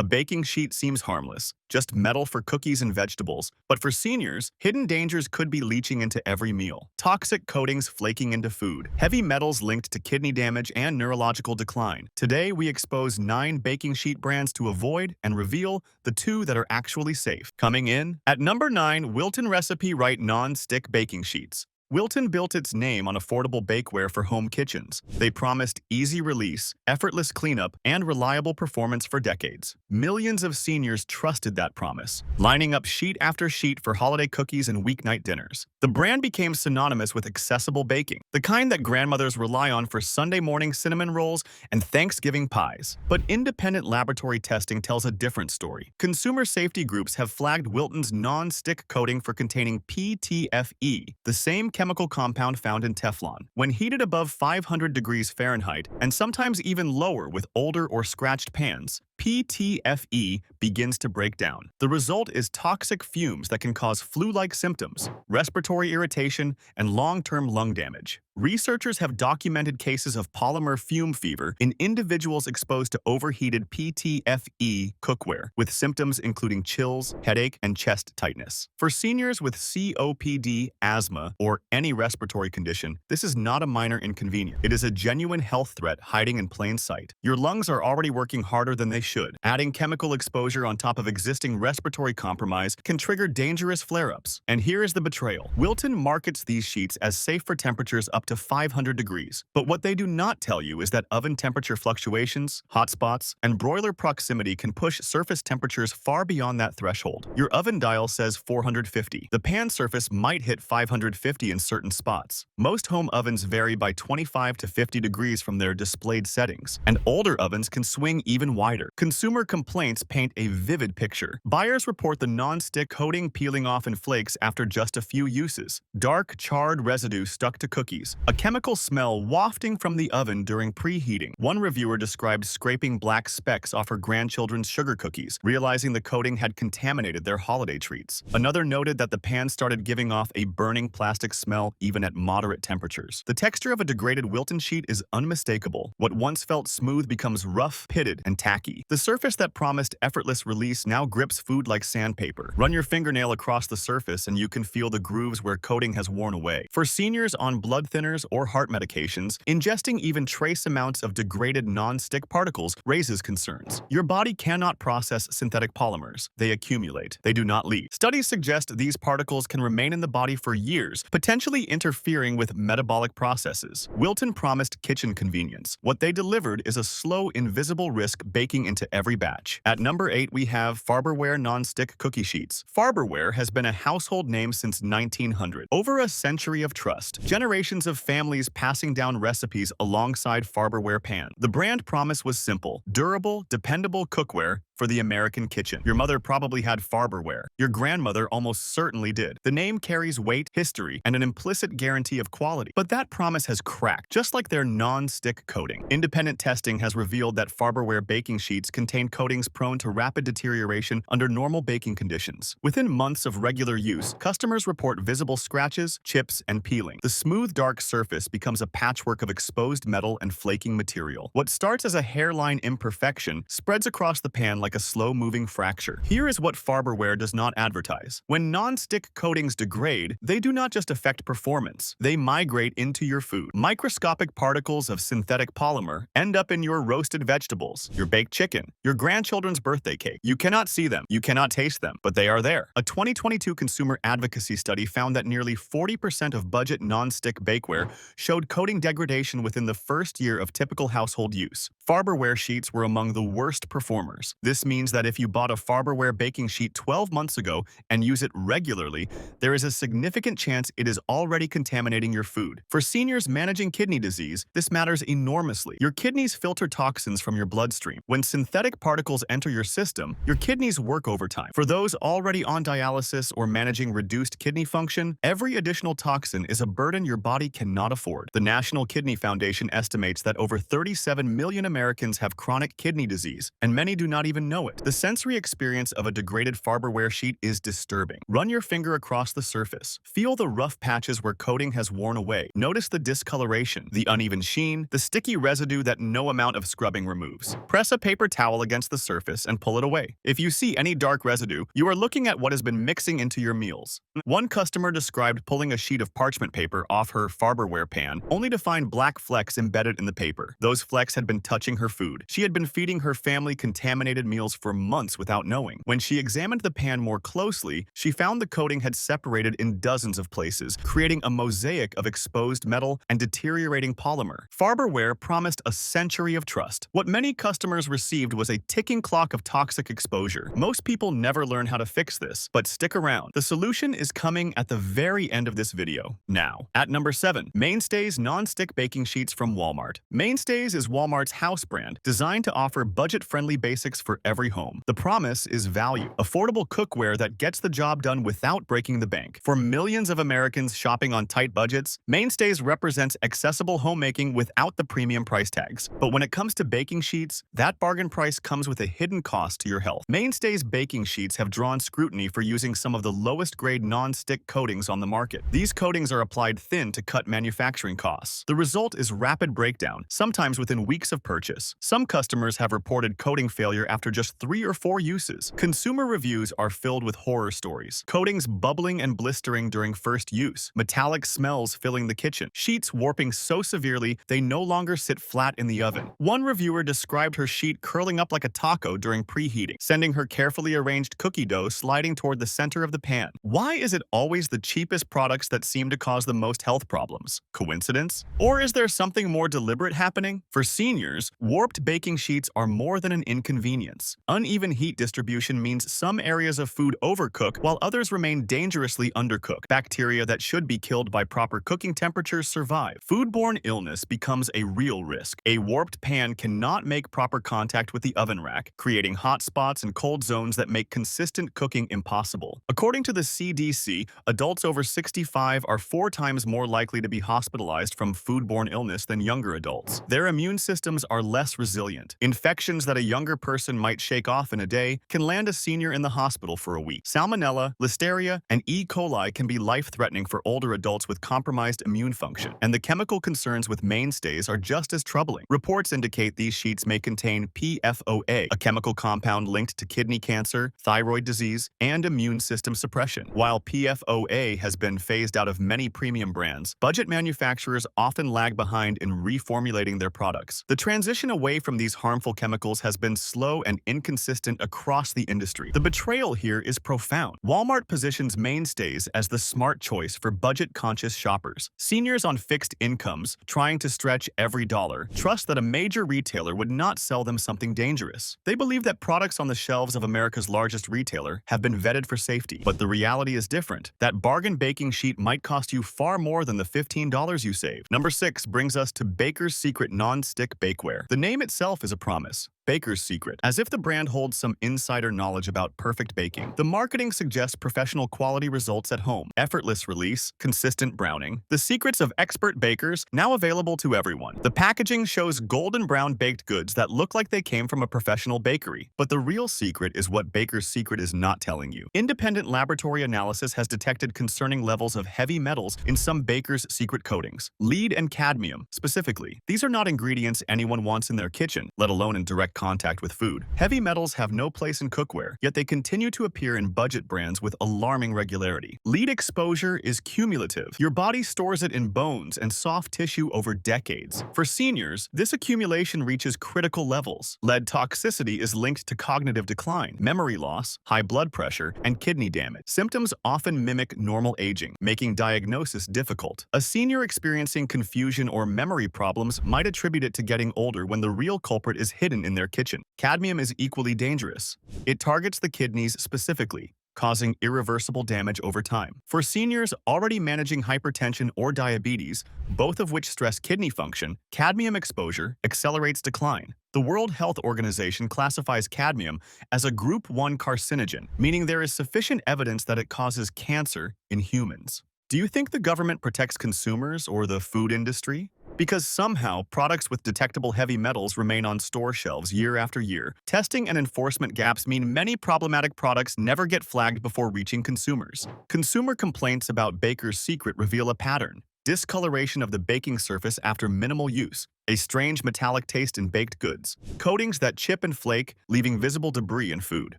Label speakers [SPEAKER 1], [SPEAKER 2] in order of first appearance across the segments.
[SPEAKER 1] A baking sheet seems harmless, just metal for cookies and vegetables. But for seniors, hidden dangers could be leaching into every meal. Toxic coatings flaking into food. Heavy metals linked to kidney damage and neurological decline. Today, we expose 9 baking sheet brands to avoid and reveal the 2 that are actually safe. Coming in, at number 9, Wilton Recipe Right Non-Stick Baking Sheets. Wilton built its name on affordable bakeware for home kitchens. They promised easy release, effortless cleanup, and reliable performance for decades. Millions of seniors trusted that promise, lining up sheet after sheet for holiday cookies and weeknight dinners. The brand became synonymous with accessible baking, the kind that grandmothers rely on for Sunday morning cinnamon rolls and Thanksgiving pies. But independent laboratory testing tells a different story. Consumer safety groups have flagged Wilton's non-stick coating for containing PTFE, the same chemical compound found in Teflon. When heated above 500 degrees Fahrenheit, and sometimes even lower with older or scratched pans, PTFE begins to break down. The result is toxic fumes that can cause flu-like symptoms, respiratory irritation, and long-term lung damage. Researchers have documented cases of polymer fume fever in individuals exposed to overheated PTFE cookware, with symptoms including chills, headache, and chest tightness. For seniors with COPD, asthma, or any respiratory condition, this is not a minor inconvenience. It is a genuine health threat hiding in plain sight. Your lungs are already working harder than they should. Adding chemical exposure on top of existing respiratory compromise can trigger dangerous flare-ups. And here is the betrayal. Wilton markets these sheets as safe for temperatures up to 500 degrees. But what they do not tell you is that oven temperature fluctuations, hotspots, and broiler proximity can push surface temperatures far beyond that threshold. Your oven dial says 450. The pan surface might hit 550 in certain spots. Most home ovens vary by 25 to 50 degrees from their displayed settings, and older ovens can swing even wider. Consumer complaints paint a vivid picture. Buyers report the non-stick coating peeling off in flakes after just a few uses. Dark, charred residue stuck to cookies. A chemical smell wafting from the oven during preheating. One reviewer described scraping black specks off her grandchildren's sugar cookies, realizing the coating had contaminated their holiday treats. Another noted that the pan started giving off a burning plastic smell even at moderate temperatures. The texture of a degraded Wilton sheet is unmistakable. What once felt smooth becomes rough, pitted, and tacky. The surface that promised effortless release now grips food like sandpaper. Run your fingernail across the surface and you can feel the grooves where coating has worn away. For seniors on blood thinners or heart medications, ingesting even trace amounts of degraded non-stick particles raises concerns. Your body cannot process synthetic polymers. They accumulate. They do not leave. Studies suggest these particles can remain in the body for years, potentially interfering with metabolic processes. Wilton promised kitchen convenience. What they delivered is a slow, invisible risk baking into every batch. At number 8, we have Farberware non-stick cookie sheets. Farberware has been a household name since 1900. Over a century of trust. Generations of families passing down recipes alongside Farberware pan. The brand promise was simple: durable, dependable cookware for the American kitchen. Your mother probably had Farberware. Your grandmother almost certainly did. The name carries weight, history, and an implicit guarantee of quality. But that promise has cracked, just like their non-stick coating. Independent testing has revealed that Farberware baking sheets contain coatings prone to rapid deterioration under normal baking conditions. Within months of regular use, customers report visible scratches, chips, and peeling. The smooth, dark surface becomes a patchwork of exposed metal and flaking material. What starts as a hairline imperfection spreads across the pan like a slow-moving fracture. Here is what Farberware does not advertise. When non-stick coatings degrade, they do not just affect performance. They migrate into your food. Microscopic particles of synthetic polymer end up in your roasted vegetables, your baked chicken, your grandchildren's birthday cake. You cannot see them, you cannot taste them, but they are there. A 2022 consumer advocacy study found that nearly 40% of budget non-stick bakeware showed coating degradation within the first year of typical household use. Farberware sheets were among the worst performers. This means that if you bought a Farberware baking sheet 12 months ago and use it regularly, there is a significant chance it is already contaminating your food. For seniors managing kidney disease, this matters enormously. Your kidneys filter toxins from your bloodstream. When synthetic particles enter your system, your kidneys work overtime. For those already on dialysis or managing reduced kidney function, every additional toxin is a burden your body cannot afford. The National Kidney Foundation estimates that over 37 million Americans have chronic kidney disease, and many do not even know it. The sensory experience of a degraded Farberware sheet is disturbing. Run your finger across the surface. Feel the rough patches where coating has worn away. Notice the discoloration, the uneven sheen, the sticky residue that no amount of scrubbing removes. Press a paper towel against the surface and pull it away. If you see any dark residue, you are looking at what has been mixing into your meals. One customer described pulling a sheet of parchment paper off her Farberware pan, only to find black flecks embedded in the paper. Those flecks had been touching her food. She had been feeding her family contaminated meals for months without knowing. When she examined the pan more closely, she found the coating had separated in dozens of places, creating a mosaic of exposed metal and deteriorating polymer. Farberware promised a century of trust. What many customers received was a ticking clock of toxic exposure. Most people never learn how to fix this, but stick around. The solution is coming at the very end of this video. Now, at number 7, Mainstays non-stick baking sheets from Walmart. Mainstays is Walmart's house brand, designed to offer budget-friendly basics for every home. The promise is value, affordable cookware that gets the job done without breaking the bank. For millions of Americans shopping on tight budgets, Mainstays represents accessible homemaking without the premium price tags. But when it comes to baking sheets, that bargain price comes with a hidden cost to your health. Mainstays baking sheets have drawn scrutiny for using some of the lowest-grade non-stick coatings on the market. These coatings are applied thin to cut manufacturing costs. The result is rapid breakdown, sometimes within weeks of purchase. Some customers have reported coating failure after just 3 or 4 uses. Consumer reviews are filled with horror stories. Coatings bubbling and blistering during first use. Metallic smells filling the kitchen. Sheets warping so severely they no longer sit flat in the oven. One reviewer described her sheet curling up like a taco during preheating, sending her carefully arranged cookie dough sliding toward the center of the pan. Why is it always the cheapest products that seem to cause the most health problems? Coincidence? Or is there something more deliberate happening? For seniors, warped baking sheets are more than an inconvenience. Uneven heat distribution means some areas of food overcook while others remain dangerously undercooked. Bacteria that should be killed by proper cooking temperatures survive. Foodborne illness becomes a real risk. A warped pan cannot make proper contact with the oven rack, creating hot spots and cold zones that make consistent cooking impossible. According to the CDC, adults over 65 are 4 times more likely to be hospitalized from foodborne illness than younger adults. Their immune systems are less resilient. Infections that a younger person might shake off in a day can land a senior in the hospital for a week. Salmonella, Listeria, and E. coli can be life-threatening for older adults with compromised immune function, and the chemical concerns with Mainstays are just as troubling. Reports indicate these sheets may contain PFOA, a chemical compound linked to kidney cancer, thyroid disease, and immune system suppression. While PFOA has been phased out of many premium brands, budget manufacturers often lag behind in reformulating their products. The transition away from these harmful chemicals has been slow and inconsistent across the industry. The betrayal here is profound. Walmart positions Mainstays as the smart choice for budget-conscious shoppers. Seniors on fixed incomes, trying to stretch every dollar, trust that a major retailer would not sell them something dangerous. They believe that products on the shelves of America's largest retailer have been vetted for safety. But the reality is different. That bargain baking sheet might cost you far more than the $15 you save. Number 6 brings us to Baker's Secret Non-Stick Bakeware. The name itself is a promise. Baker's Secret, as if the brand holds some insider knowledge about perfect baking. The marketing suggests professional quality results at home, effortless release, consistent browning. The secrets of expert bakers, now available to everyone. The packaging shows golden brown baked goods that look like they came from a professional bakery. But the real secret is what Baker's Secret is not telling you. Independent laboratory analysis has detected concerning levels of heavy metals in some Baker's Secret coatings. Lead and cadmium, specifically. These are not ingredients anyone wants in their kitchen, let alone in direct contact with food. Heavy metals have no place in cookware, yet they continue to appear in budget brands with alarming regularity. Lead exposure is cumulative. Your body stores it in bones and soft tissue over decades. For seniors, this accumulation reaches critical levels. Lead toxicity is linked to cognitive decline, memory loss, high blood pressure, and kidney damage. Symptoms often mimic normal aging, making diagnosis difficult. A senior experiencing confusion or memory problems might attribute it to getting older when the real culprit is hidden in their kitchen. Cadmium is equally dangerous. It targets the kidneys specifically, causing irreversible damage over time. For seniors already managing hypertension or diabetes, both of which stress kidney function, cadmium exposure accelerates decline. The World Health Organization classifies cadmium as a Group 1 carcinogen, meaning there is sufficient evidence that it causes cancer in humans. Do you think the government protects consumers or the food industry? Because somehow, products with detectable heavy metals remain on store shelves year after year, testing and enforcement gaps mean many problematic products never get flagged before reaching consumers. Consumer complaints about Baker's Secret reveal a pattern: discoloration of the baking surface after minimal use, a strange metallic taste in baked goods, coatings that chip and flake, leaving visible debris in food.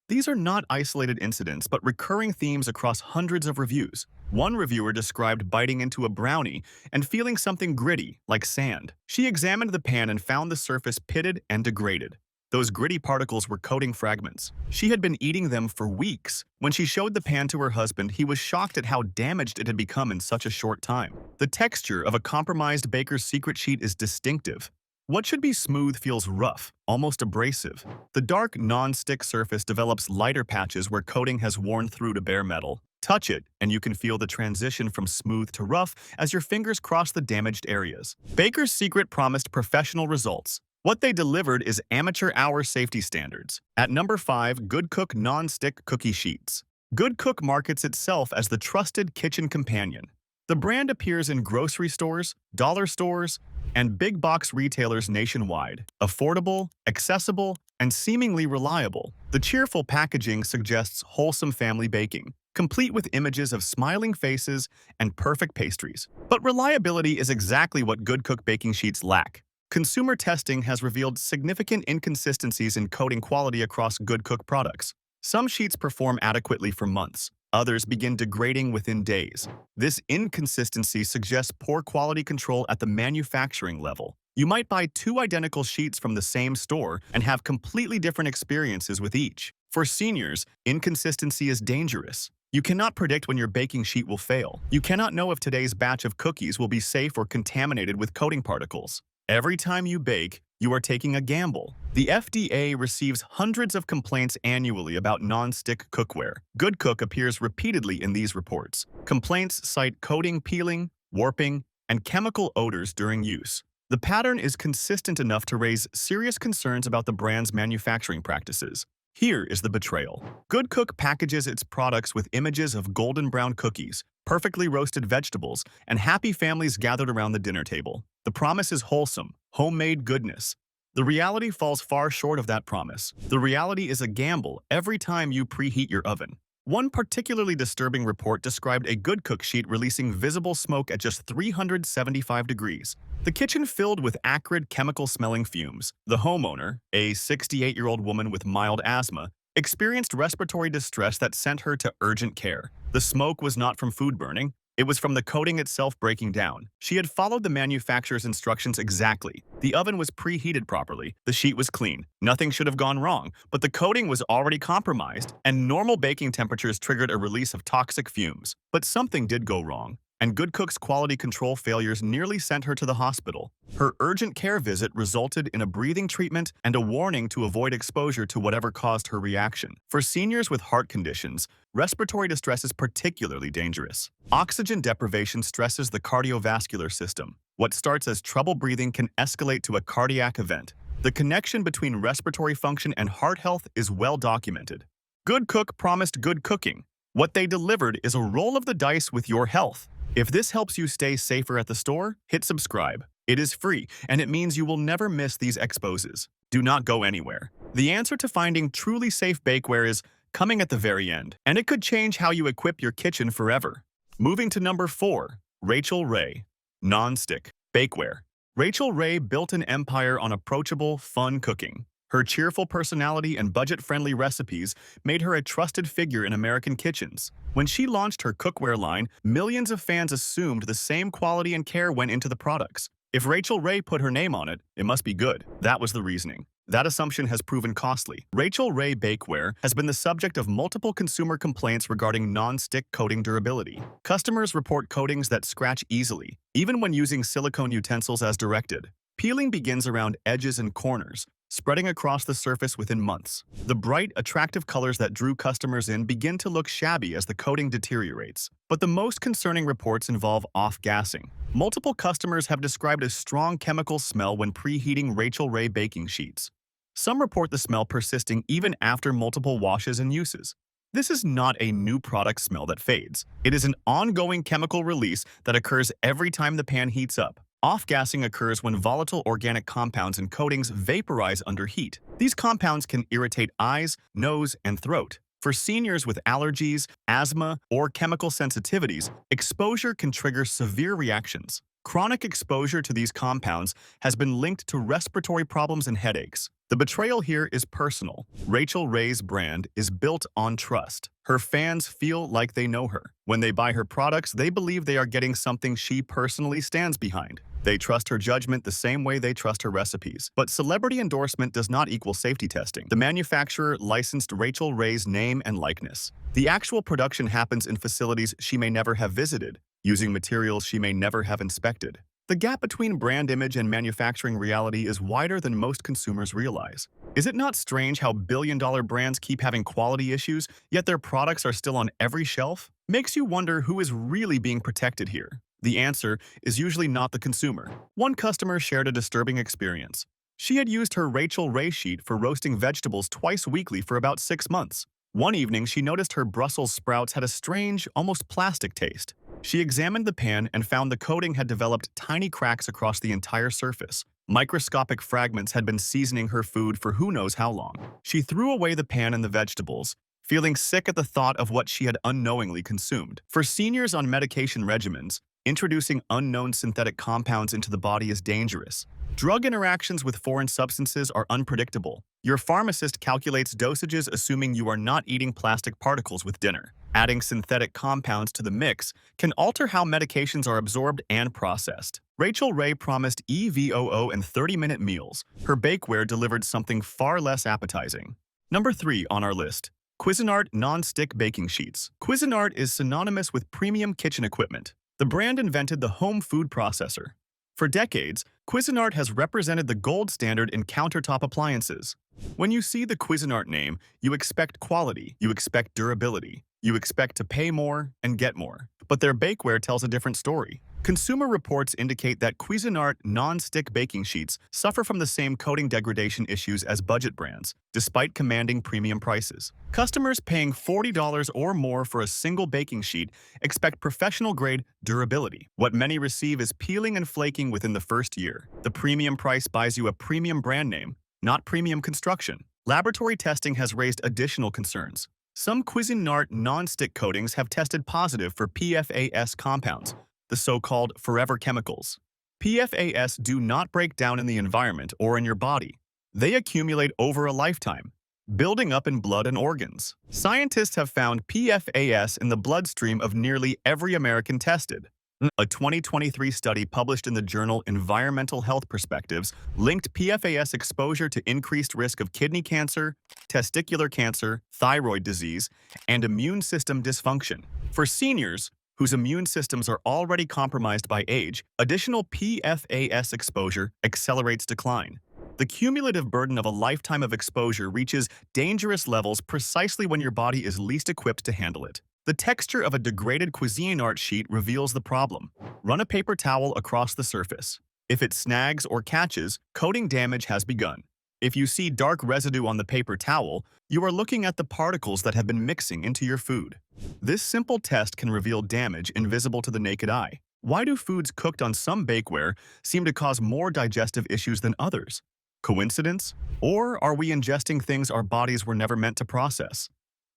[SPEAKER 1] These are not isolated incidents, but recurring themes across hundreds of reviews. One reviewer described biting into a brownie and feeling something gritty, like sand. She examined the pan and found the surface pitted and degraded. Those gritty particles were coating fragments. She had been eating them for weeks. When she showed the pan to her husband, he was shocked at how damaged it had become in such a short time. The texture of a compromised Baker's Secret sheet is distinctive. What should be smooth feels rough, almost abrasive. The dark, non-stick surface develops lighter patches where coating has worn through to bare metal. Touch it, and you can feel the transition from smooth to rough as your fingers cross the damaged areas. Baker's Secret promised professional results. What they delivered is amateur hour safety standards. At number 5, Good Cook Non-Stick Cookie Sheets. Good Cook markets itself as the trusted kitchen companion. The brand appears in grocery stores, dollar stores, and big box retailers nationwide. Affordable, accessible, and seemingly reliable, the cheerful packaging suggests wholesome family baking, complete with images of smiling faces and perfect pastries. But reliability is exactly what Good Cook baking sheets lack. Consumer testing has revealed significant inconsistencies in coating quality across Good Cook products. Some sheets perform adequately for months. Others begin degrading within days. This inconsistency suggests poor quality control at the manufacturing level. You might buy 2 identical sheets from the same store and have completely different experiences with each. For seniors, inconsistency is dangerous. You cannot predict when your baking sheet will fail. You cannot know if today's batch of cookies will be safe or contaminated with coating particles. Every time you bake, you are taking a gamble. The FDA receives hundreds of complaints annually about non-stick cookware. Good Cook appears repeatedly in these reports. Complaints cite coating peeling, warping, and chemical odors during use. The pattern is consistent enough to raise serious concerns about the brand's manufacturing practices. Here is the betrayal. Good Cook packages its products with images of golden brown cookies, perfectly roasted vegetables, and happy families gathered around the dinner table. The promise is wholesome, homemade goodness. The reality falls far short of that promise. The reality is a gamble every time you preheat your oven. One particularly disturbing report described a Good Cook sheet releasing visible smoke at just 375 degrees. The kitchen filled with acrid, chemical-smelling fumes. The homeowner, a 68-year-old woman with mild asthma, experienced respiratory distress that sent her to urgent care. The smoke was not from food burning. It was from the coating itself breaking down. She had followed the manufacturer's instructions exactly. The oven was preheated properly. The sheet was clean. Nothing should have gone wrong, but the coating was already compromised, and normal baking temperatures triggered a release of toxic fumes. But something did go wrong, and Good Cook's quality control failures nearly sent her to the hospital. Her urgent care visit resulted in a breathing treatment and a warning to avoid exposure to whatever caused her reaction. For seniors with heart conditions, respiratory distress is particularly dangerous. Oxygen deprivation stresses the cardiovascular system. What starts as trouble breathing can escalate to a cardiac event. The connection between respiratory function and heart health is well documented. Good Cook promised good cooking. What they delivered is a roll of the dice with your health. If this helps you stay safer at the store, hit subscribe. It is free, and it means you will never miss these exposes. Do not go anywhere. The answer to finding truly safe bakeware is coming at the very end, and it could change how you equip your kitchen forever. Moving to number 4, Rachael Ray. Non-stick bakeware. Rachael Ray built an empire on approachable, fun cooking. Her cheerful personality and budget-friendly recipes made her a trusted figure in American kitchens. When she launched her cookware line, millions of fans assumed the same quality and care went into the products. If Rachael Ray put her name on it, it must be good. That was the reasoning. That assumption has proven costly. Rachael Ray Bakeware has been the subject of multiple consumer complaints regarding non-stick coating durability. Customers report coatings that scratch easily, even when using silicone utensils as directed. Peeling begins around edges and corners, spreading across the surface within months. The bright, attractive colors that drew customers in begin to look shabby as the coating deteriorates. But the most concerning reports involve off-gassing. Multiple customers have described a strong chemical smell when preheating Rachael Ray baking sheets. Some report the smell persisting even after multiple washes and uses. This is not a new product smell that fades. It is an ongoing chemical release that occurs every time the pan heats up. Off-gassing occurs when volatile organic compounds and coatings vaporize under heat. These compounds can irritate eyes, nose, and throat. For seniors with allergies, asthma, or chemical sensitivities, exposure can trigger severe reactions. Chronic exposure to these compounds has been linked to respiratory problems and headaches. The betrayal here is personal. Rachel Ray's brand is built on trust. Her fans feel like they know her. When they buy her products, they believe they are getting something she personally stands behind. They trust her judgment the same way they trust her recipes. But celebrity endorsement does not equal safety testing. The manufacturer licensed Rachel Ray's name and likeness. The actual production happens in facilities she may never have visited, using materials she may never have inspected. The gap between brand image and manufacturing reality is wider than most consumers realize. Is it not strange how billion-dollar brands keep having quality issues, yet their products are still on every shelf? Makes you wonder who is really being protected here. The answer is usually not the consumer. One customer shared a disturbing experience. She had used her Rachel Ray sheet for roasting vegetables twice weekly for about 6 months. One evening, she noticed her Brussels sprouts had a strange, almost plastic taste. She examined the pan and found the coating had developed tiny cracks across the entire surface. Microscopic fragments had been seasoning her food for who knows how long. She threw away the pan and the vegetables, feeling sick at the thought of what she had unknowingly consumed. For seniors on medication regimens, introducing unknown synthetic compounds into the body is dangerous. Drug interactions with foreign substances are unpredictable. Your pharmacist calculates dosages assuming you are not eating plastic particles with dinner. Adding synthetic compounds to the mix can alter how medications are absorbed and processed. Rachel Ray promised EVOO and 30-minute meals. Her bakeware delivered something far less appetizing. Number 3 on our list. Cuisinart non-stick baking sheets. Cuisinart is synonymous with premium kitchen equipment. The brand invented the home food processor. For decades, Cuisinart has represented the gold standard in countertop appliances. When you see the Cuisinart name, you expect quality, you expect durability, you expect to pay more and get more. But their bakeware tells a different story. Consumer reports indicate that Cuisinart non-stick baking sheets suffer from the same coating degradation issues as budget brands, despite commanding premium prices. Customers paying $40 or more for a single baking sheet expect professional-grade durability. What many receive is peeling and flaking within the first year. The premium price buys you a premium brand name, not premium construction. Laboratory testing has raised additional concerns. Some Cuisinart non-stick coatings have tested positive for PFAS compounds, the so-called forever chemicals. PFAS do not break down in the environment or in your body. They accumulate over a lifetime, building up in blood and organs. Scientists have found PFAS in the bloodstream of nearly every American tested. A 2023 study published in the journal Environmental Health Perspectives linked PFAS exposure to increased risk of kidney cancer, testicular cancer, thyroid disease, and immune system dysfunction. For seniors, whose immune systems are already compromised by age, additional PFAS exposure accelerates decline. The cumulative burden of a lifetime of exposure reaches dangerous levels precisely when your body is least equipped to handle it. The texture of a degraded Cuisinart sheet reveals the problem. Run a paper towel across the surface. If it snags or catches, coating damage has begun. If you see dark residue on the paper towel, you are looking at the particles that have been mixing into your food. This simple test can reveal damage invisible to the naked eye. Why do foods cooked on some bakeware seem to cause more digestive issues than others? Coincidence? Or are we ingesting things our bodies were never meant to process?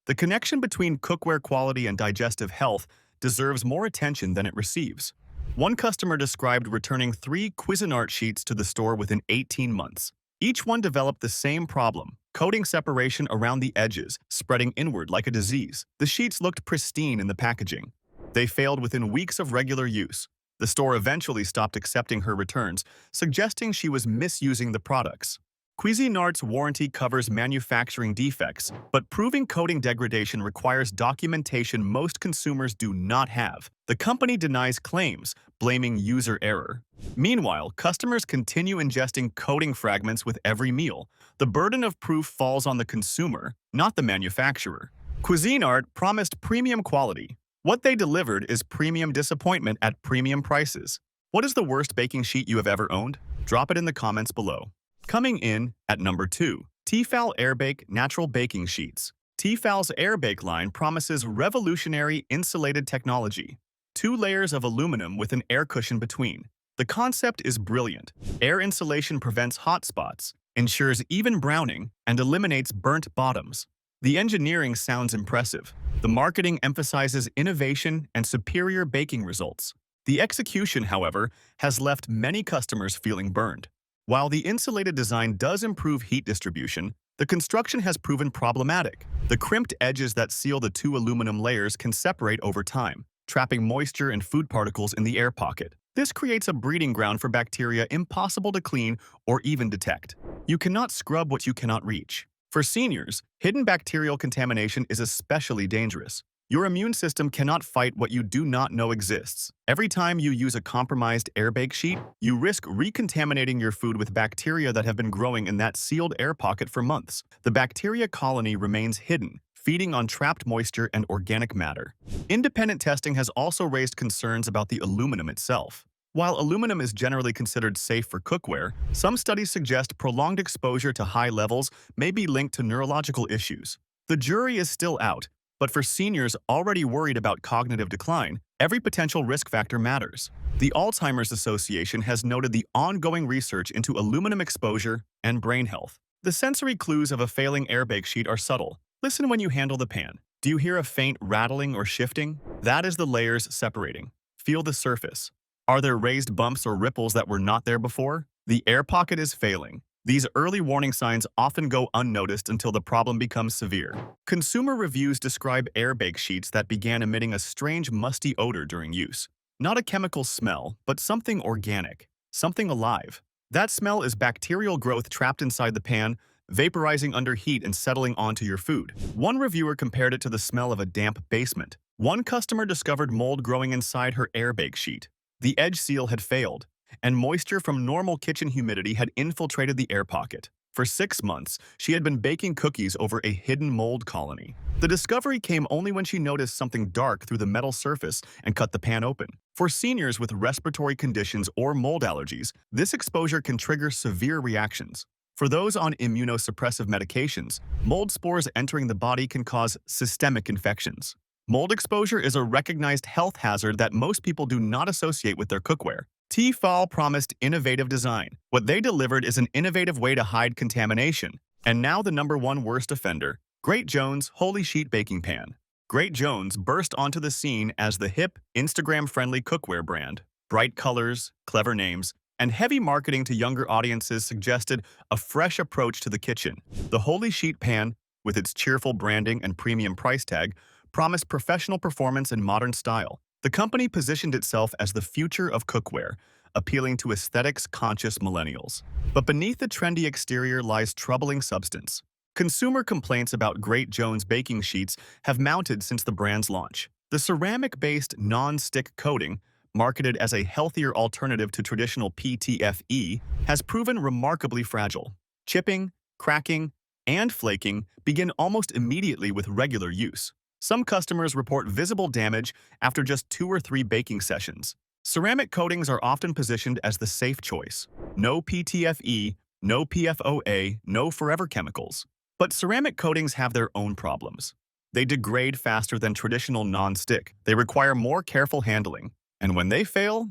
[SPEAKER 1] The connection between cookware quality and digestive health deserves more attention than it receives. One customer described returning 3 Cuisinart sheets to the store within 18 months. Each one developed the same problem, coating separation around the edges, spreading inward like a disease. The sheets looked pristine in the packaging. They failed within weeks of regular use. The store eventually stopped accepting her returns, suggesting she was misusing the products. Cuisinart's warranty covers manufacturing defects, but proving coating degradation requires documentation most consumers do not have. The company denies claims, blaming user error. Meanwhile, customers continue ingesting coating fragments with every meal. The burden of proof falls on the consumer, not the manufacturer. Cuisinart promised premium quality. What they delivered is premium disappointment at premium prices. What is the worst baking sheet you have ever owned? Drop it in the comments below. Coming in at number 2, T-Fal Airbake Natural Baking Sheets. T-Fal's Airbake line promises revolutionary insulated technology. 2 layers of aluminum with an air cushion between. The concept is brilliant. Air insulation prevents hot spots, ensures even browning, and eliminates burnt bottoms. The engineering sounds impressive. The marketing emphasizes innovation and superior baking results. The execution, however, has left many customers feeling burned. While the insulated design does improve heat distribution, the construction has proven problematic. The crimped edges that seal the two aluminum layers can separate over time, trapping moisture and food particles in the air pocket. This creates a breeding ground for bacteria impossible to clean or even detect. You cannot scrub what you cannot reach. For seniors, hidden bacterial contamination is especially dangerous. Your immune system cannot fight what you do not know exists. Every time you use a compromised air bake sheet, you risk recontaminating your food with bacteria that have been growing in that sealed air pocket for months. The bacteria colony remains hidden, feeding on trapped moisture and organic matter. Independent testing has also raised concerns about the aluminum itself. While aluminum is generally considered safe for cookware, some studies suggest prolonged exposure to high levels may be linked to neurological issues. The jury is still out, but for seniors already worried about cognitive decline, every potential risk factor matters. The Alzheimer's Association has noted the ongoing research into aluminum exposure and brain health. The sensory clues of a failing air bake sheet are subtle. Listen when you handle the pan. Do you hear a faint rattling or shifting? That is the layers separating. Feel the surface. Are there raised bumps or ripples that were not there before? The air pocket is failing. These early warning signs often go unnoticed until the problem becomes severe. Consumer reviews describe air bake sheets that began emitting a strange musty odor during use. Not a chemical smell, but something organic, something alive. That smell is bacterial growth trapped inside the pan, vaporizing under heat and settling onto your food. One reviewer compared it to the smell of a damp basement. One customer discovered mold growing inside her air bake sheet. The edge seal had failed, and moisture from normal kitchen humidity had infiltrated the air pocket. For 6 months, she had been baking cookies over a hidden mold colony. The discovery came only when she noticed something dark through the metal surface and cut the pan open. For seniors with respiratory conditions or mold allergies, this exposure can trigger severe reactions. For those on immunosuppressive medications, mold spores entering the body can cause systemic infections. Mold exposure is a recognized health hazard that most people do not associate with their cookware. T-Fal promised innovative design. What they delivered is an innovative way to hide contamination. And now the #1 worst offender, Great Jones Holy Sheet Baking Pan. Great Jones burst onto the scene as the hip, Instagram-friendly cookware brand. Bright colors, clever names, and heavy marketing to younger audiences suggested a fresh approach to the kitchen. The Holy Sheet Pan, with its cheerful branding and premium price tag, promised professional performance and modern style. The company positioned itself as the future of cookware, appealing to aesthetics-conscious millennials. But beneath the trendy exterior lies troubling substance. Consumer complaints about Great Jones baking sheets have mounted since the brand's launch. The ceramic-based non-stick coating, marketed as a healthier alternative to traditional PTFE, has proven remarkably fragile. Chipping, cracking, and flaking begin almost immediately with regular use. Some customers report visible damage after just 2 or 3 baking sessions. Ceramic coatings are often positioned as the safe choice. No PTFE, no PFOA, no forever chemicals. But ceramic coatings have their own problems. They degrade faster than traditional non-stick. They require more careful handling. And when they fail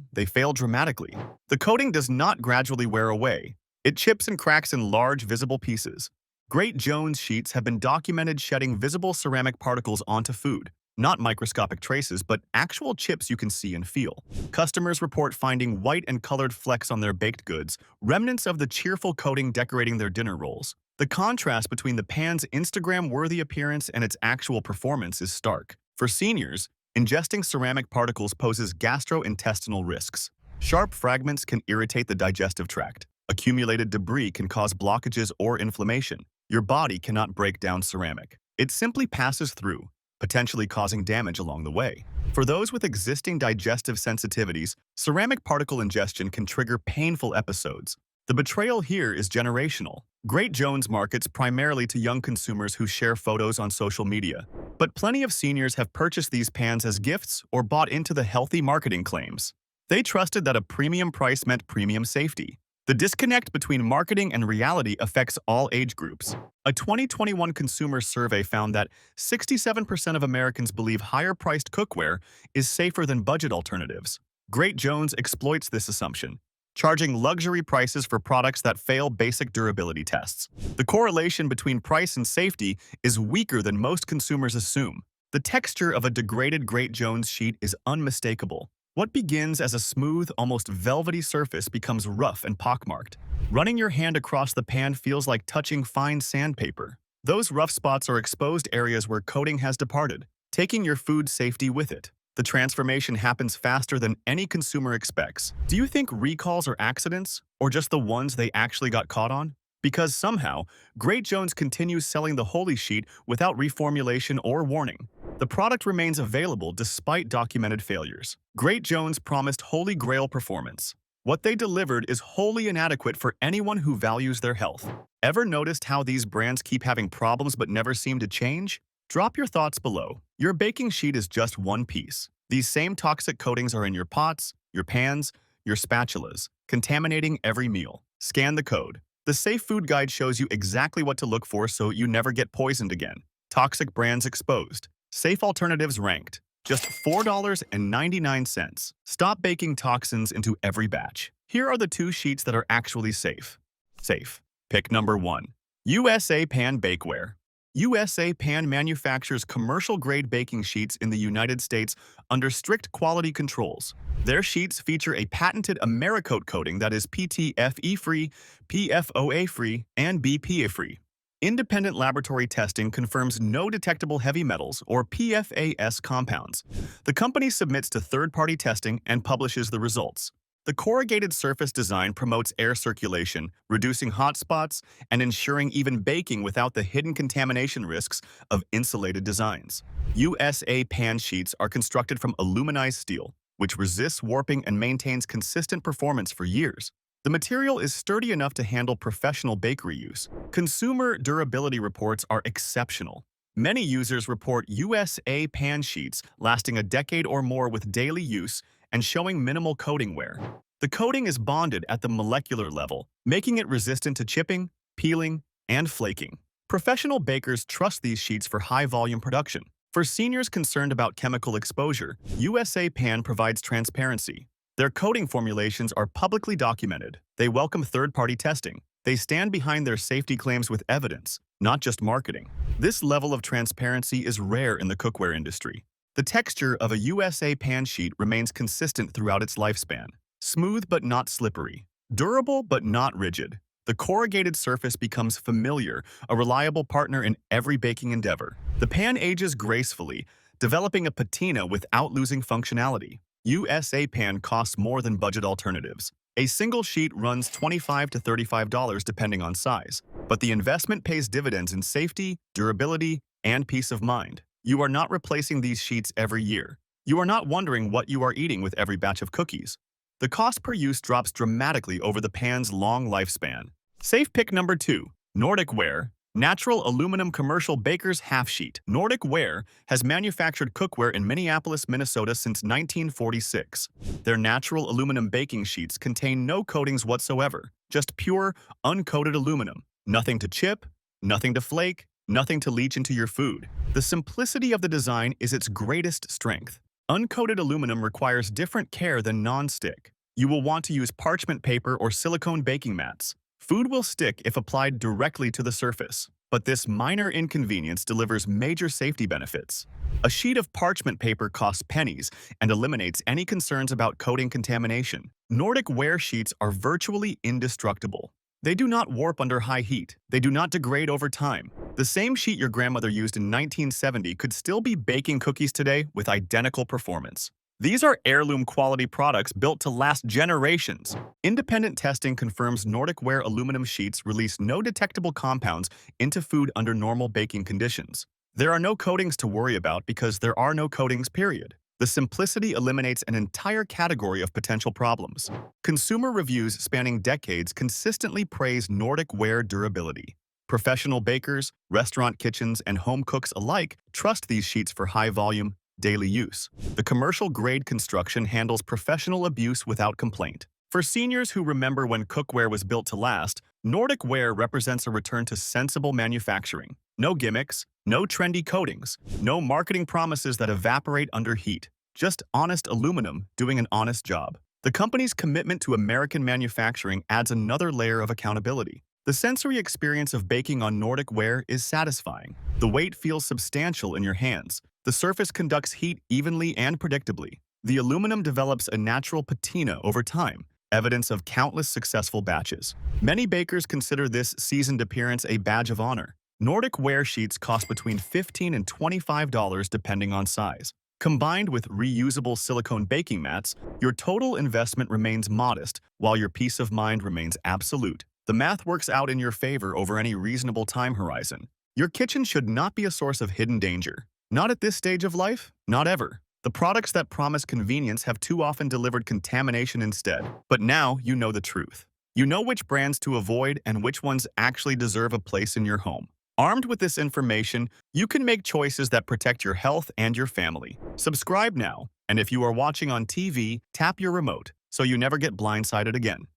[SPEAKER 1] dramatically. The coating does not gradually wear away. It chips and cracks in large, visible pieces. Great Jones sheets have been documented shedding visible ceramic particles onto food. Not microscopic traces, but actual chips you can see and feel. Customers report finding white and colored flecks on their baked goods, remnants of the cheerful coating decorating their dinner rolls. The contrast between the pan's Instagram-worthy appearance and its actual performance is stark. For seniors, ingesting ceramic particles poses gastrointestinal risks. Sharp fragments can irritate the digestive tract. Accumulated debris can cause blockages or inflammation. Your body cannot break down ceramic. It simply passes through, potentially causing damage along the way. For those with existing digestive sensitivities, ceramic particle ingestion can trigger painful episodes. The betrayal here is generational. Great Jones markets primarily to young consumers who share photos on social media. But plenty of seniors have purchased these pans as gifts or bought into the healthy marketing claims. They trusted that a premium price meant premium safety. The disconnect between marketing and reality affects all age groups. A 2021 consumer survey found that 67% of Americans believe higher-priced cookware is safer than budget alternatives. Great Jones exploits this assumption, charging luxury prices for products that fail basic durability tests. The correlation between price and safety is weaker than most consumers assume. The texture of a degraded Great Jones sheet is unmistakable. What begins as a smooth, almost velvety surface becomes rough and pockmarked. Running your hand across the pan feels like touching fine sandpaper. Those rough spots are exposed areas where coating has departed, taking your food safety with it. The transformation happens faster than any consumer expects. Do you think recalls are accidents, or just the ones they actually got caught on? Because somehow, Great Jones continues selling the Holy Sheet without reformulation or warning. The product remains available despite documented failures. Great Jones promised Holy Grail performance. What they delivered is wholly inadequate for anyone who values their health. Ever noticed how these brands keep having problems but never seem to change? Drop your thoughts below. Your baking sheet is just one piece. These same toxic coatings are in your pots, your pans, your spatulas, contaminating every meal. Scan the code. The Safe Food Guide shows you exactly what to look for so you never get poisoned again. Toxic brands exposed. Safe alternatives ranked. Just $4.99. Stop baking toxins into every batch. Here are the 2 sheets that are actually safe. Safe. Pick number 1. USA Pan Bakeware. USA Pan manufactures commercial-grade baking sheets in the United States under strict quality controls. Their sheets feature a patented Americoat coating that is PTFE-free, PFOA-free, and BPA-free. Independent laboratory testing confirms no detectable heavy metals or PFAS compounds. The company submits to third-party testing and publishes the results. The corrugated surface design promotes air circulation, reducing hot spots and ensuring even baking without the hidden contamination risks of insulated designs. USA Pan sheets are constructed from aluminized steel, which resists warping and maintains consistent performance for years. The material is sturdy enough to handle professional bakery use. Consumer durability reports are exceptional. Many users report USA Pan sheets lasting a decade or more with daily use and showing minimal coating wear. The coating is bonded at the molecular level, making it resistant to chipping, peeling, and flaking. Professional bakers trust these sheets for high-volume production. For seniors concerned about chemical exposure, USA Pan provides transparency. Their coating formulations are publicly documented. They welcome third-party testing. They stand behind their safety claims with evidence, not just marketing. This level of transparency is rare in the cookware industry. The texture of a USA Pan sheet remains consistent throughout its lifespan. Smooth but not slippery. Durable but not rigid. The corrugated surface becomes familiar, a reliable partner in every baking endeavor. The pan ages gracefully, developing a patina without losing functionality. USA Pan costs more than budget alternatives. A single sheet runs $25 to $35 depending on size, but the investment pays dividends in safety, durability, and peace of mind. You are not replacing these sheets every year. You are not wondering what you are eating with every batch of cookies. The cost per use drops dramatically over the pan's long lifespan. Safe pick number 2. Nordic Ware. Natural aluminum commercial baker's half sheet. Nordic Ware has manufactured cookware in Minneapolis, Minnesota since 1946. Their natural aluminum baking sheets contain no coatings whatsoever, just pure, uncoated aluminum. Nothing to chip, nothing to flake, nothing to leach into your food. The simplicity of the design is its greatest strength. Uncoated aluminum requires different care than non-stick. You will want to use parchment paper or silicone baking mats. Food will stick if applied directly to the surface, but this minor inconvenience delivers major safety benefits. A sheet of parchment paper costs pennies and eliminates any concerns about coating contamination. Nordic Ware sheets are virtually indestructible. They do not warp under high heat. They do not degrade over time. The same sheet your grandmother used in 1970 could still be baking cookies today with identical performance. These are heirloom quality products built to last generations. Independent testing confirms Nordic Ware aluminum sheets release no detectable compounds into food under normal baking conditions. There are no coatings to worry about because there are no coatings, period. The simplicity eliminates an entire category of potential problems. Consumer reviews spanning decades consistently praise Nordic Ware durability. Professional bakers, restaurant kitchens, and home cooks alike trust these sheets for high-volume, daily use. The commercial-grade construction handles professional abuse without complaint. For seniors who remember when cookware was built to last, Nordic Ware represents a return to sensible manufacturing. No gimmicks, no trendy coatings, no marketing promises that evaporate under heat. just honest aluminum doing an honest job. The company's commitment to American manufacturing adds another layer of accountability. The sensory experience of baking on Nordic Ware is satisfying. The weight feels substantial in your hands. The surface conducts heat evenly and predictably. The aluminum develops a natural patina over time, evidence of countless successful batches. Many bakers consider this seasoned appearance a badge of honor. Nordic Ware sheets cost between $15 and $25 depending on size. Combined with reusable silicone baking mats, your total investment remains modest, while your peace of mind remains absolute. The math works out in your favor over any reasonable time horizon. Your kitchen should not be a source of hidden danger. Not at this stage of life, not ever. The products that promise convenience have too often delivered contamination instead. But now you know the truth. You know which brands to avoid and which ones actually deserve a place in your home. Armed with this information, you can make choices that protect your health and your family. Subscribe now, and if you are watching on TV, tap your remote so you never get blindsided again.